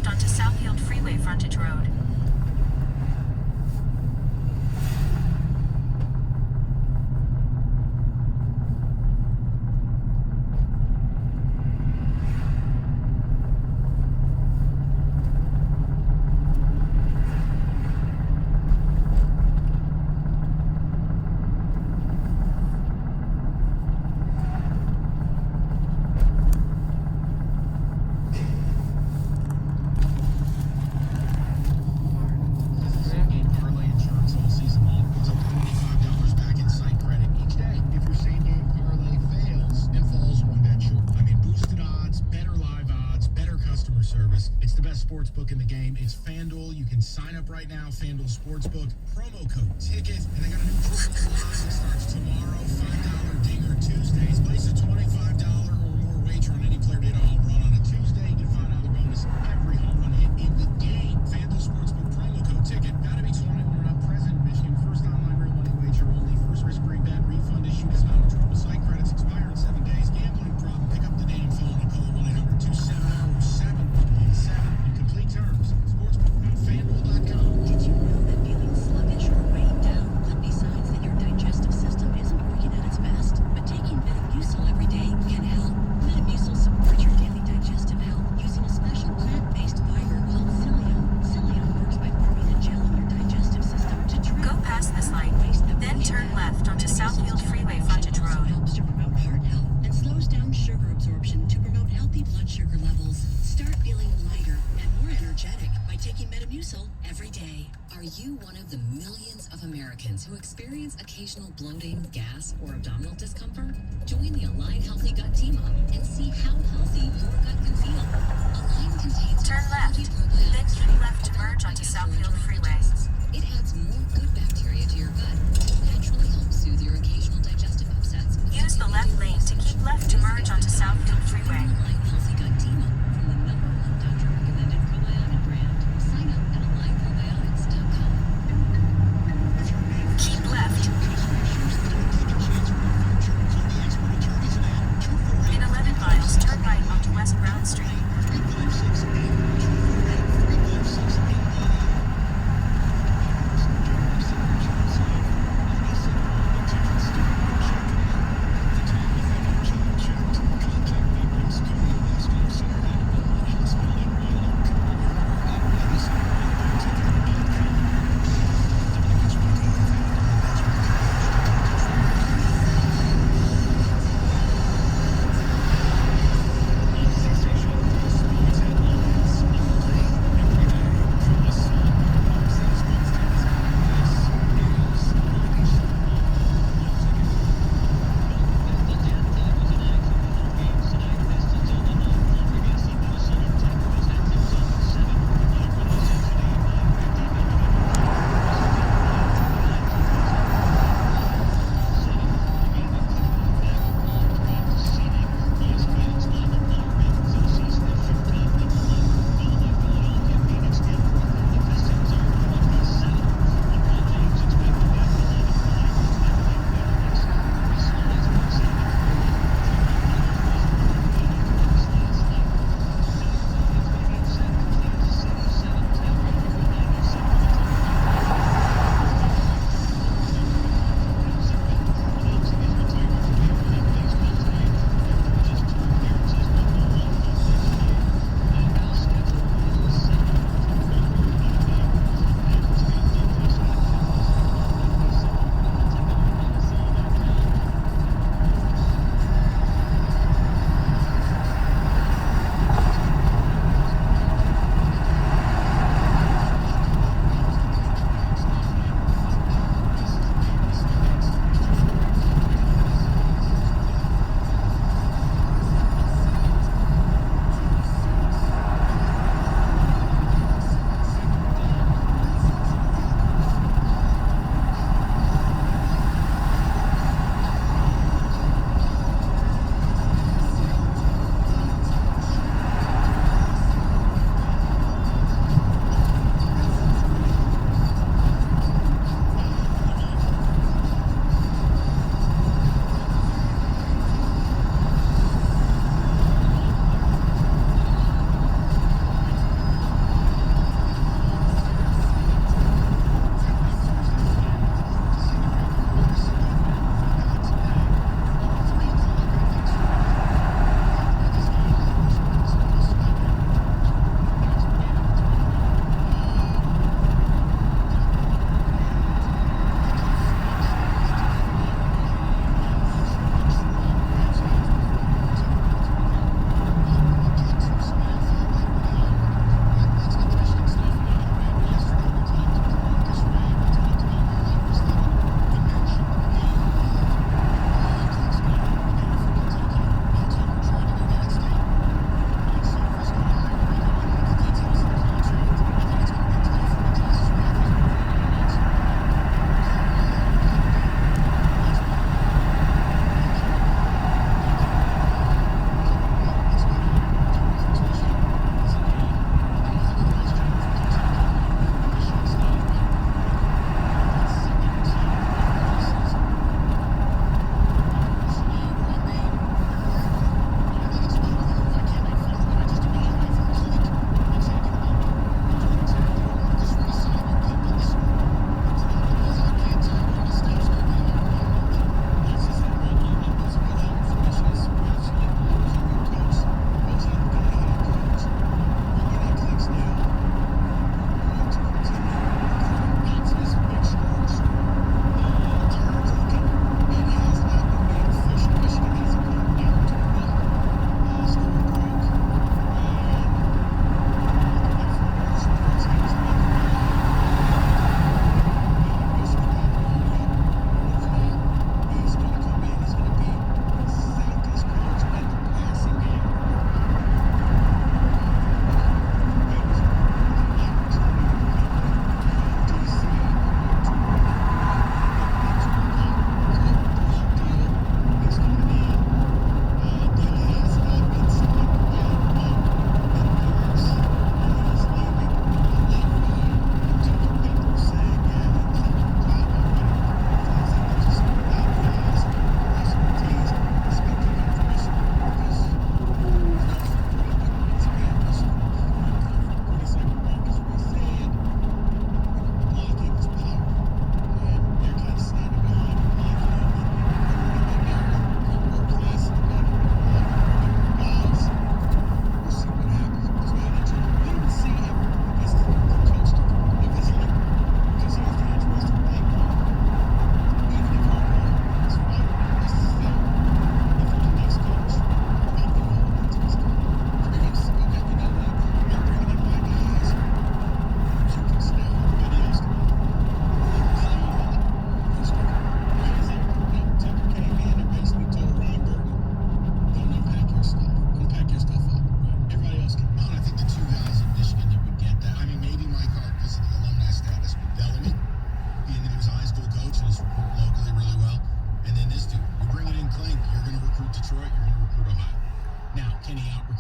left onto Southfield Freeway Frontage Road. It's the best sportsbook in the game. It's FanDuel. You can sign up right now. FanDuel Sportsbook. Promo code TICKET. And they got a new promo live that starts tomorrow. $5 Dinger Tuesdays. Place a $25 or more wager on any player data home run on a Tuesday. You get a $5 bonus every home run hit in the game. FanDuel Sportsbook. Promo code TICKET. Gotta be 21 or up. Present. Michigan. First online real money wager only. First risk-free bet. Refund issued is not a trouble site. Credits expire in 7 days. Gambling problem. Pick up the damn phone and call 1-800-270-717. In complete terms. Sportsbook.fanduel.com. Did you know that feeling sluggish or weighing down could be signs that your digestive system isn't working at its best? But taking Metamucil every day can help. Metamucil supports your daily digestive health using a special plant-based fiber called psyllium. Psyllium works by forming a gel in your digestive system to trap Go past this light, waste that then weighs you turn down. left onto Metamucil's Southfield gel Freeway absorption Frontage also Road. helps to promote heart health and slows down sugar absorption to promote healthy blood sugar levels. Start feeling lighter and more energetic by taking Metamucil every day. Are you one of the millions of Americans who experience occasional bloating, gas, or abdominal discomfort? Join the Align Healthy Gut Team Up and see how healthy your gut can feel. Align contains Turn left, quality then probiotics keep left to developed merge by onto Southfield Freeway. gastroenterologists. It adds more good bacteria to your gut to naturally help soothe your occasional digestive upsets. Use the left lane to keep left to merge onto Southfield Freeway. Align Healthy Gut Team Up from the #1 doctor-recommended probiotic brand. Sign up at AlignProbiotics.com. Keep left. In 11 miles, turn right onto West Brown Street.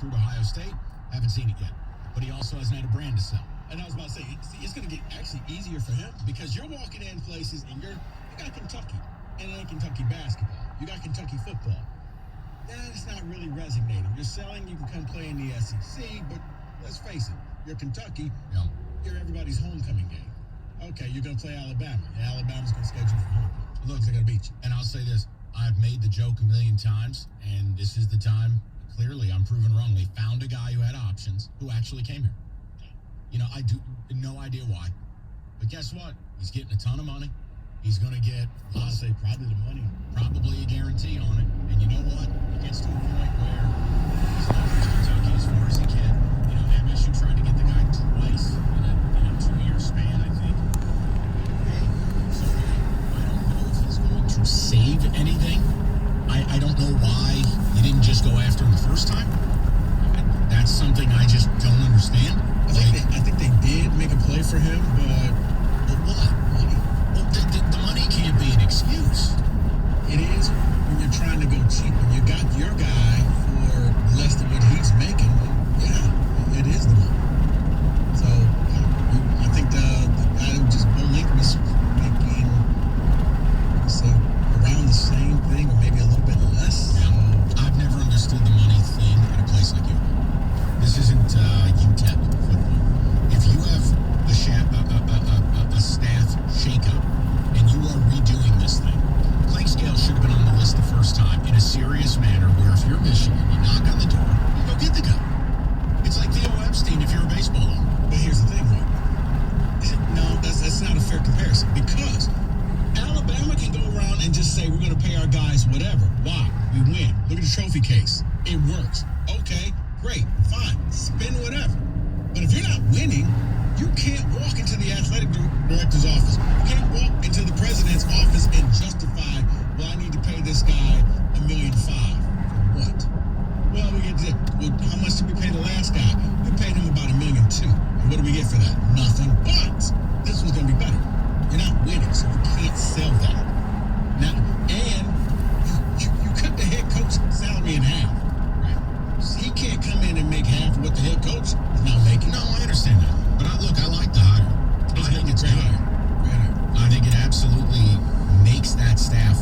recruit Ohio State. Haven't seen it yet. But he also hasn't had a brand to sell. And I was about to say, it's going to get actually easier for him because you're walking in places and you got Kentucky, and it ain't Kentucky basketball. You got Kentucky football. That's not really resonating. You're selling, you can come play in the SEC, but let's face it, you're Kentucky. Yeah. You're everybody's homecoming game. Okay, you're going to play Alabama. Yeah, Alabama's going to schedule for home. Look, they're going to beat you. And I'll say this, I've made the joke a million times, and this is the time, clearly, I'm proven wrong. They found a guy who had options who actually came here. You know, I do no idea why. But guess what? He's getting a ton of money. He's going to get, I'll say probably the money. probably a guarantee on it. And you know what? It gets to a point where he's leveraged Kentucky as far as he can. You know, MSU tried to get the guy twice in a 2-year span, I think. Hey, so I don't know if he's going to save anything. I don't know why he didn't just go after him the first time. That's something I just don't understand. I think they did make a play for him, but what? money. Well, the money can't be an excuse. It is when you're trying to go cheap and you got your guy for less than what he's making. Yeah, it is the money. So I think the guy who just Bo Link was making, say, around the same thing or maybe a little bit less. Yeah. I've never understood the money thing at a place like UTEP. This isn't UTEP football. If you have a staff shakeup and you are redoing this thing, playing scale should have been on the list the first time in a serious manner where if you're Michigan, you knock on the door, you go get the guy. It's like Theo Epstein if you're a baseball owner. But here's the thing, Roy. No, that's not a fair comparison because Alabama can go around and just say we're going to pay our guys whatever. Why? We win. Look at the trophy case. It works. Okay, great, fine. Spend whatever. But if you're not winning, you can't walk into the athletic director's office. You can't walk into the president's office and justify, well, I need to pay this guy $1.5 million. For what? Well, how much did we pay the last guy? We paid him about $1.2 million. And what do we get for that? Nothing. But this was going to be better. You're not winning, so you can't sell that. Now, and you cut the head coach salary in half. Right? So he can't come in and make half of what the head coach is now making. No, I understand that. But I like the hire. I think it's good. I think it absolutely makes that staff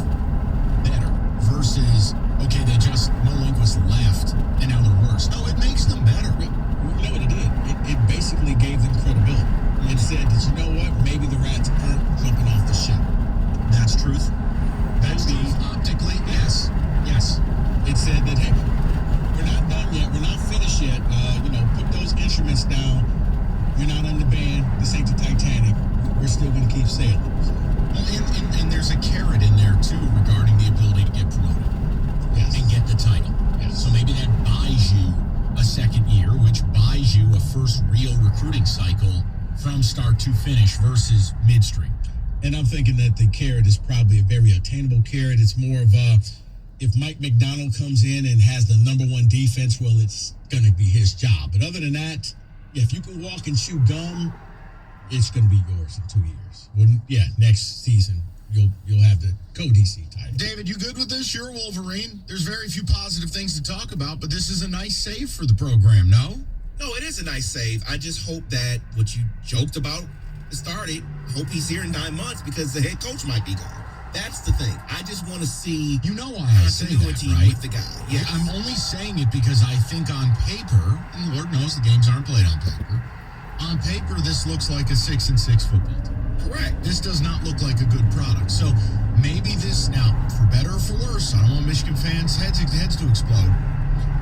better versus, okay, they just, Mo Lindquist left and now they're worse. No, it makes them better. You know what it did? It basically gave them credibility. It said that, you know what, maybe the Rats aren't jumping off the ship. That's truth. That's truth. Optically, yes. Yes. It said that, hey, we're not done yet. We're not finished yet. Put those instruments down. You're not on the band. This ain't the Titanic. We're still going to keep sailing. And there's a carrot in there, too, regarding the ability to get promoted. Yes. And get the title. Yes. So maybe that buys you a second year, which buys you a first real recruiting cycle from start to finish versus midstream. And I'm thinking that the carrot is probably a very attainable carrot. It's more of if Mike McDonald comes in and has the number one defense, well, it's going to be his job. But other than that, if you can walk and chew gum, it's going to be yours in 2 years. Next season, you'll have the co-DC title. David, you good with this? You're a Wolverine. There's very few positive things to talk about, but this is a nice save for the program, no? No, it is a nice save. I just hope that what you joked about started, hope he's here in 9 months because the head coach might be gone. That's the thing. I just want to see you know why I say that, right? With the guy. Yeah. I'm only saying it because I think on paper, and Lord knows the games aren't played on paper, on paper this looks like a 6-6 football team. Correct. This does not look like a good product. So maybe this, now, for better or for worse, I don't want Michigan fans' heads to explode.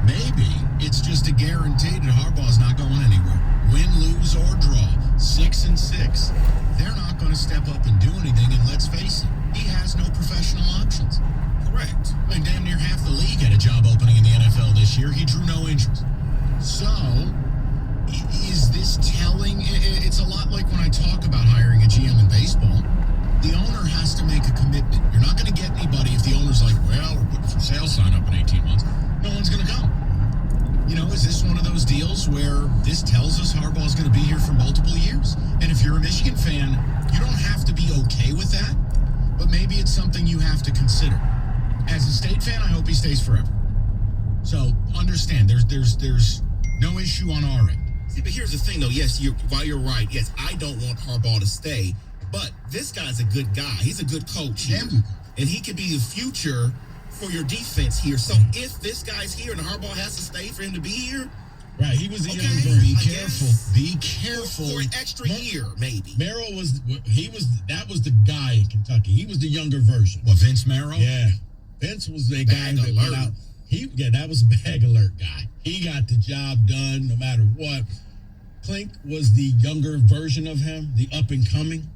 Maybe it's just a guarantee that Harbaugh's not going anywhere. Win, lose, or draw, 6-6. They're not going to step up and do anything, and let's face it, he has no professional options. Correct. And damn near half the league had a job opening in the NFL this year. He drew no interest. So, is this telling? It's a lot like when I talk about hiring a GM in baseball. The owner has to make a commitment. You're not going to get anybody if the owner's like, well, we're putting for sale sign up in 18 months. No one's going to come. Is this one of those deals where this tells us Harbaugh's going to be here for multiple years? And if you're a Michigan fan, you don't have to be okay with that, but maybe it's something you have to consider. As a State fan, I hope he stays forever. So understand, there's no issue on our end. See, but here's the thing, though. Yes, while you're right, yes, I don't want Harbaugh to stay, but this guy's a good guy. He's a good coach here, and he could be the future for your defense here. So if this guy's here and Harbaugh has to stay for him to be here, Right, he was the Okay, younger version. I Be guess. careful. Be careful. for an extra year, maybe. Merrill that was the guy in Kentucky. He was the younger version. What, Vince Merrill? Yeah. Vince was the guy Bag that alert. went out. That was bag alert guy. He got the job done no matter what. Klink was the younger version of him, the up and coming.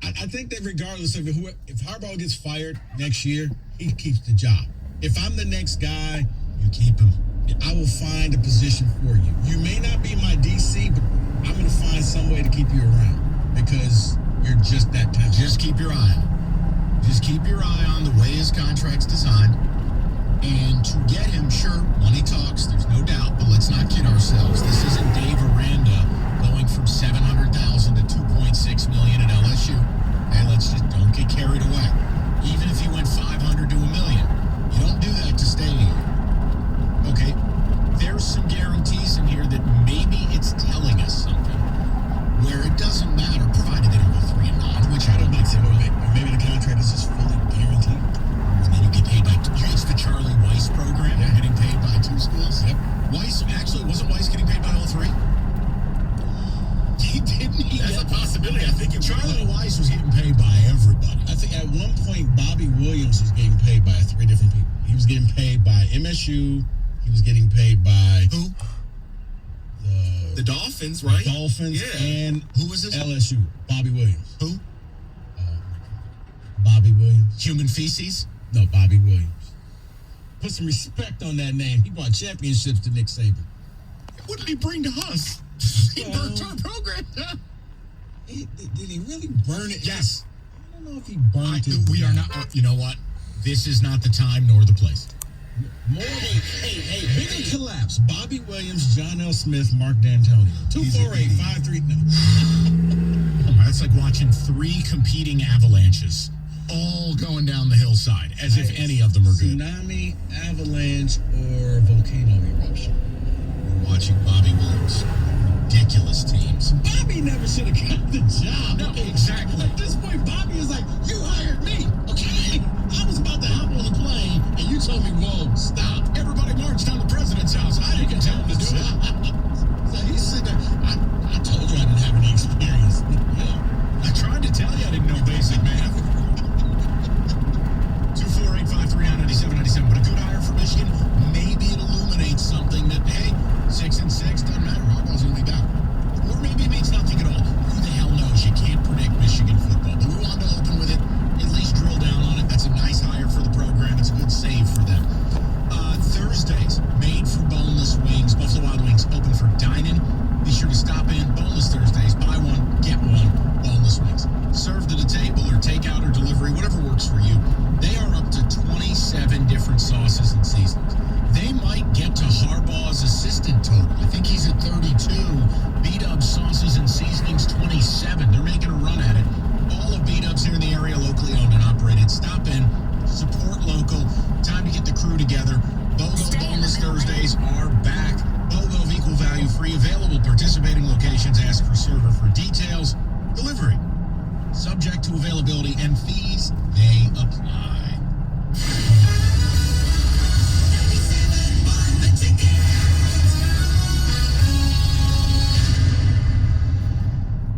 I think that regardless of if Harbaugh gets fired next year, he keeps the job. If I'm the next guy, you keep him. I will find a position for you. You may not be my DC, but I'm going to find some way to keep you around because you're just that talented. Just keep your eye on him. Just keep your eye on the way his contract's designed. And to get him, sure, money talks, there's no doubt, but let's not kid ourselves. This isn't Dave Aranda going from $700,000 to $2.6 million at LSU. Hey, let's just don't get carried away. Even if he went $500,000 to $1 million, you don't do that to stay here. Okay, there's some guarantees in here that maybe it's telling us something where it doesn't matter, provided they don't go 3-9, which I don't think they will. Maybe the contract is just fully guaranteed. And then you get paid by it's the Charlie Weiss program. You're getting paid by 2 schools. Yep. Weiss, actually, wasn't Weiss getting paid by all 3? He didn't. That's a possibility. I think Charlie Weiss was getting paid by everybody. I think at one point Bobby Williams was getting paid by 3 different people. He was getting paid by MSU. He was getting paid by who? The Dolphins, right? Dolphins Yeah. and Who was this? LSU. Bobby Williams. Who? Bobby Williams. Human feces? No, Bobby Williams. Put some respect on that name. He brought championships to Nick Saban. What did he bring to us? He burnt our program. Did he really burn it? Yes. I don't know if he burnt it. We are not. You know what? This is not the time nor the place. Hey, bigger collapse. Bobby Williams, John L. Smith, Mark D'Antonio. 248-53. No. That's like watching 3 competing avalanches all going down the hillside, as if any of them are good. Tsunami, avalanche, or volcano eruption. We're watching Bobby Williams. Ridiculous teams. Bobby never should have got the job. No, exactly. At this point, Bobby is like, you hired me, okay? I was about to hop on the plane, and you told me, whoa, stop. Everybody marched down the president's house. I didn't tell him to do it. So he's sitting there, I told you I didn't have any experience. I tried to tell you I didn't know basic math. 248-539-9797. But a good hire for Michigan, maybe it illuminates something that, hey, 6-6, doesn't matter. Harbaugh's going to be back. Or maybe it means nothing at all. Who the hell knows? You can't predict Michigan football. But we wanted to open with it, at least drill down on it. That's a nice hire for the program. It's a good save for them. Thursdays, made for boneless wings. Buffalo Wild Wings open for dine-in. Be sure to stop in. Boneless Thursdays. Buy one, get one. Boneless wings. Served at a table or takeout or delivery, whatever works for you. They are up to 27 different sauces and seasonings. They might get to Harbaugh's assistant total. I think he's at 32. B-Dubs sauces and seasonings, 27. They're making a run at it. All of B-Dubs here in the area, locally owned and operated. Stop in, support local. Time to get the crew together. BOGO Boneless Thursdays are back. BOGO of equal value, free, available, participating locations. Ask for server for details. Delivery. Subject to availability and fees may apply.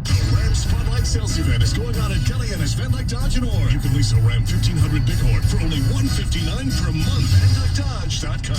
The Ram Spotlight Sales Event is going on at Kelly Ennis, Van Dyke Dodge and Orr. You can lease a Ram 1500 Bighorn for only $159 per month. VanDykeDodge.com.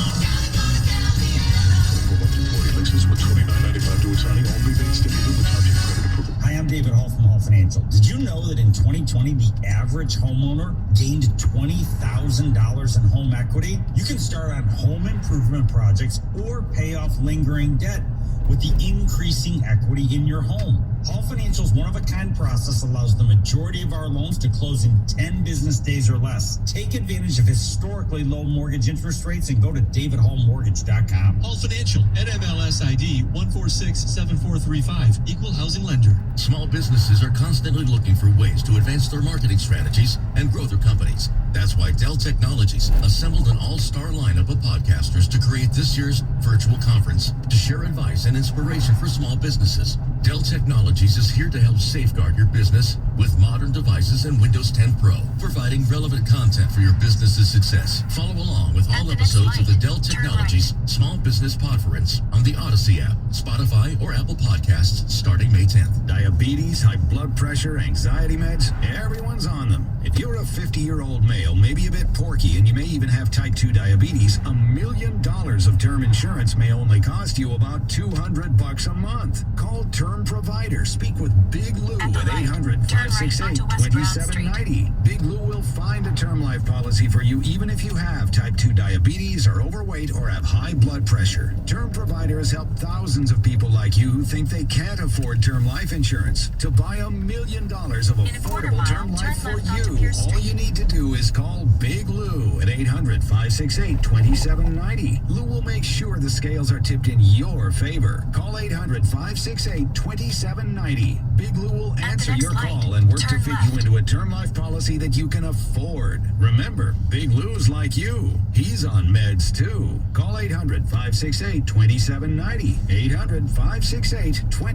For monthly employee leases with $29.95 to signing, all rebates to be with time credit approval. Hi, I'm David Hall from Hall Financial. Did you know that in 2020, the average homeowner gained $20,000 in home equity? You can start on home improvement projects or pay off lingering debt with the increasing equity in your home. Hall Financial's one-of-a-kind process allows the majority of our loans to close in 10 business days or less. Take advantage of historically low mortgage interest rates and go to davidhallmortgage.com. Hall Financial, NMLS ID 1467435, Equal Housing Lender. Small businesses are constantly looking for ways to advance their marketing strategies and grow their companies. That's why Dell Technologies assembled an all-star lineup of podcasters to create this year's virtual conference to share advice and inspiration for small businesses. Dell Technologies is here to help safeguard your business with modern devices and Windows 10 Pro, providing relevant content for your business's success. Follow along with all episodes of the Dell Technologies Small Business Podference on the Odyssey app, Spotify, or Apple Podcasts starting May 10th. Diabetes, high blood pressure, anxiety meds, everyone's on them. If you're a 50-year-old male, maybe a bit porky, and you may even have type 2 diabetes, $1 million of term insurance may only cost you about $200 a month. Call Term Provider. Speak with Big Lou at 800-568-2790. Big Lou will find a term life policy for you even if you have type 2 diabetes, are overweight, or have high blood pressure. Term Provider has helped thousands of people like you who think they can't afford term life insurance to buy $1 million of affordable term life for you. All you need to do is call Big Lou at 800-568-2790. Lou will make sure the scales are tipped in your favor. Call 800-568-2790. Big Lou will answer your call and work to fit you into a term life policy that you can afford. Remember, Big Lou's like you. He's on meds too. Call 800-568-2790.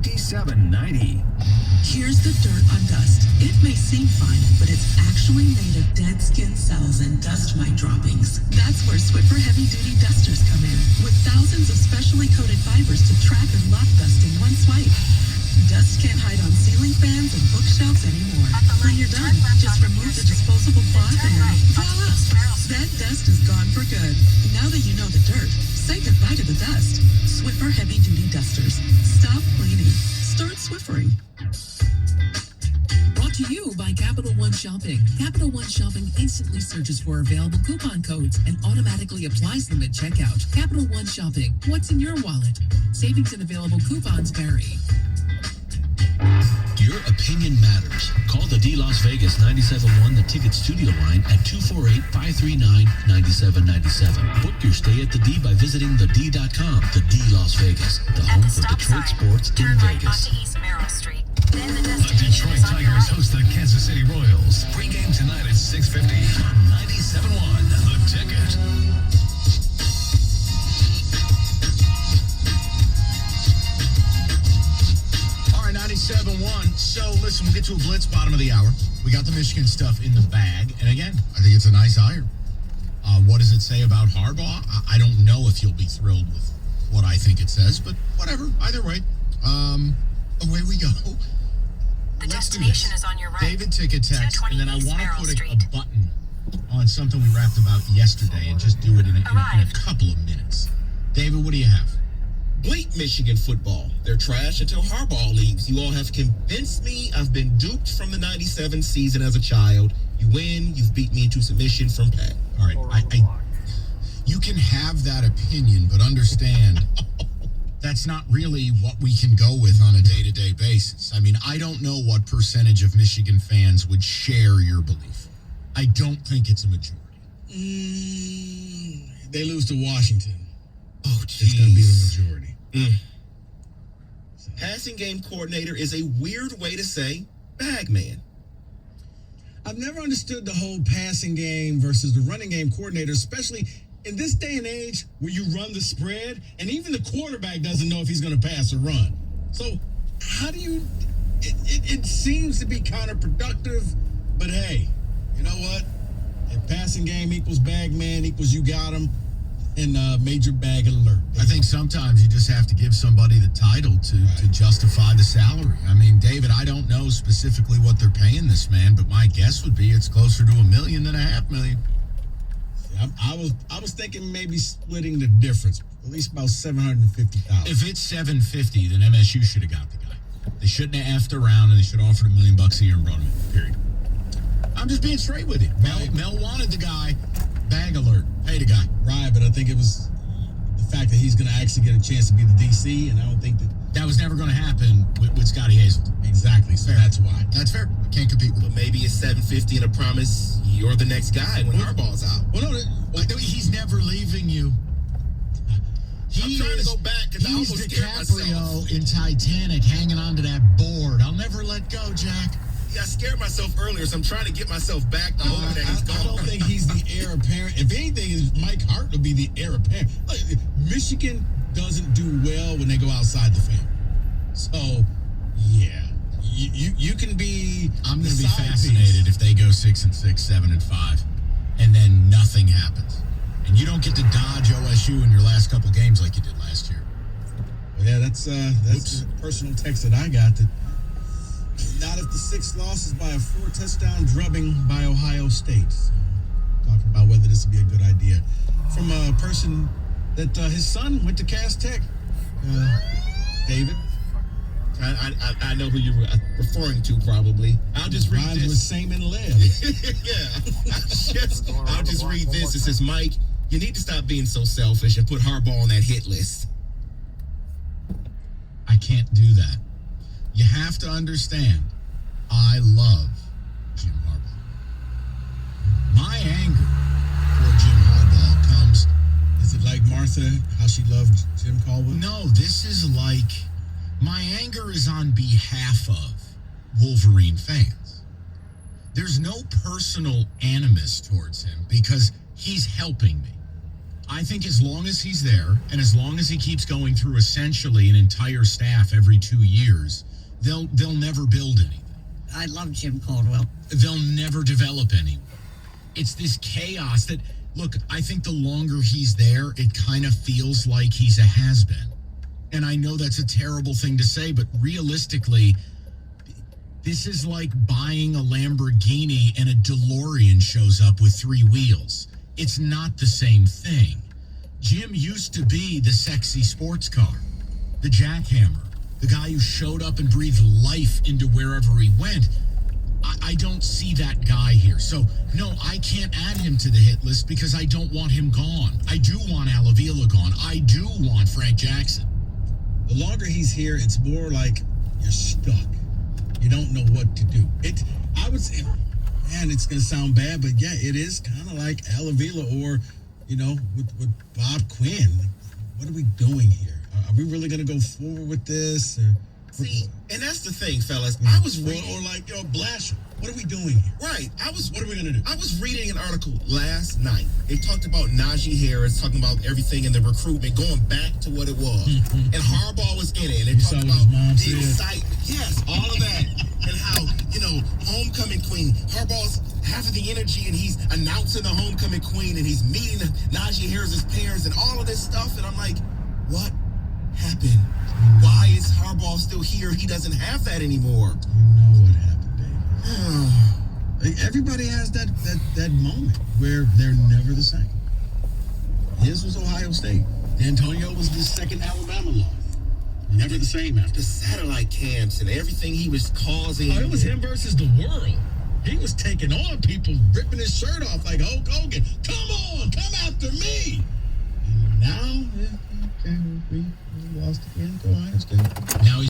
800-568-2790. Here's the dirt on dust. It may seem fine, but it's actually made of dead skin cells and dust mite droppings. That's where Swiffer Heavy Duty Dusters come in, with thousands of specially coated fibers to trap and lock dust in one swipe. Dust can't hide on ceiling fans and bookshelves anymore. When you're done, just remove the disposable cloth and voila! That dust is gone for good. Now that you know the dirt, say goodbye to the dust. Swiffer Heavy Duty Dusters. Stop cleaning. Start Swiffering. Brought to you by Capital One Shopping. Capital One Shopping instantly searches for available coupon codes and automatically applies them at checkout. Capital One Shopping. What's in your wallet? Savings and available coupons vary. Your opinion matters. Call the D Las Vegas 97.1 The Ticket Studio line at 248-539-9797. Book your stay at the D by visiting thed.com. The D Las Vegas, the home for Detroit sports in Vegas. Onto East Merrill Street. Then the The destination Detroit is on your Tigers right. host the Kansas City Royals. Pre-game tonight at 6:50 on 97.1 The Ticket. All right, 97.1. So, listen, we'll get to a blitz bottom of the hour. We got the Michigan stuff in the bag. And again, I think it's a nice hire. What does it say about Harbaugh? I don't know if you'll be thrilled with what I think it says, but whatever. Either way, away we go. The Let's do destination this. is on your right. David Ticket text, 220 and then I East want to Merrill put Street. a button on something we rapped about yesterday and just do it in a Arrived. couple of minutes. David, what do you have? Bleep Michigan football. They're trash until Harbaugh leaves. You all have convinced me. I've been duped from the 97 season as a child. You win. You've beat me into submission from Pat. All right, you can have that opinion, but understand that's not really what we can go with on a day-to-day basis. I mean, I don't know what percentage of Michigan fans would share your belief. I don't think it's a majority. They lose to Washington. Oh, It's going to be the majority. Passing game coordinator is a weird way to say bag man. I've never understood the whole passing game versus the running game coordinator, especially in this day and age where you run the spread and even the quarterback doesn't know if he's going to pass or run. So how do you, it seems to be counterproductive, but hey, you know what? If passing game equals bag man equals you got him, and major bag alert. I think sometimes you just have to give somebody the title to justify the salary. I mean, David, I don't know specifically what they're paying this man, but my guess would be it's closer to $1 million than $500,000. I was thinking maybe splitting the difference, at least about $750,000. If it's $750,000, then MSU should have got the guy. They shouldn't have effed around, and they should have offered $1 million a year and brought him in. Period. I'm just being straight with you. Mel wanted the guy. Bag alert. Pay the guy. Right, but I think it was the fact that he's going to actually get a chance to be the DC, and I don't think that was never going to happen with Scotty Hazelton. Exactly. So that's why. That's fair. I can't compete with him. But maybe it's $750 and a promise you're the next guy when Harbaugh's out. Well, no, he's never leaving you. I'm trying to go back because I He's almost scared myself. DiCaprio in Titanic hanging onto that board. I'll never let go, Jack. I scared myself earlier, so I'm trying to get myself back to hoping that he's gone. I don't think he's the heir apparent. If anything, Mike Hart would be the heir apparent. Like, Michigan doesn't do well when they go outside the family. So, yeah. You can be. I'm going to be fascinated if they go 6-6, 7-5, and then nothing happens, and you don't get to dodge OSU in your last couple games like you did last year. Well, yeah, that's a personal text that I got. That not if the 6th loss is by a 4-touchdown drubbing by Ohio State. So, talking about whether this would be a good idea from a person that his son went to Cass Tech. David. I know who you were referring to, probably. I'll just read Rhymes this. with same and live. Yeah. I'll just read this. It says, Mike, you need to stop being so selfish and put Harbaugh on that hit list. I can't do that. You have to understand, I love Jim Harbaugh. My anger for Jim Harbaugh comes... Is it like Martha, how she loved Jim Caldwell? No, this is like... My anger is on behalf of Wolverine fans. There's no personal animus towards him because he's helping me. I think as long as he's there and as long as he keeps going through essentially an entire staff every 2 years, they'll never build anything. I love Jim Caldwell. They'll never develop anyone. It's this chaos that, look, I think the longer he's there, it kind of feels like he's a has-been. And I know that's a terrible thing to say, but realistically, this is like buying a Lamborghini and a DeLorean shows up with 3 wheels. It's not the same thing. Jim used to be the sexy sports car, the jackhammer, the guy who showed up and breathed life into wherever he went. I don't see that guy here. So, no, I can't add him to the hit list because I don't want him gone. I do want Al Avila gone. I do want Frank Jackson. The longer he's here, it's more like you're stuck. You don't know what to do. I would say, man, it's going to sound bad, but yeah, it is kind of like Al Avila or, with Bob Quinn. Like, what are we doing here? Are we really going to go forward with this? See, and that's the thing, fellas. I was reading... Or like, Blasher, what are we doing here? Right. What are we going to do? I was reading an article last night. They talked about Najee Harris, talking about everything in the recruitment, going back to what it was. And Harbaugh was in it. And they talked about the excitement. Yes, all of that. And how, homecoming queen. Harbaugh's half of the energy, and he's announcing the homecoming queen, and he's meeting Najee Harris's parents and all of this stuff. And I'm like, what happened? Why is Harbaugh still here? He doesn't have that anymore. You know what happened, Dave. Everybody has that moment where they're never the same. His was Ohio State. D'Antonio was the second Alabama loss. Never the same after. The satellite camps and everything he was causing. Oh, it was him versus the world. He was taking on people, ripping his shirt off like Hulk Hogan. Come on, come after me. And now, we lost again to Ohio State. Now he's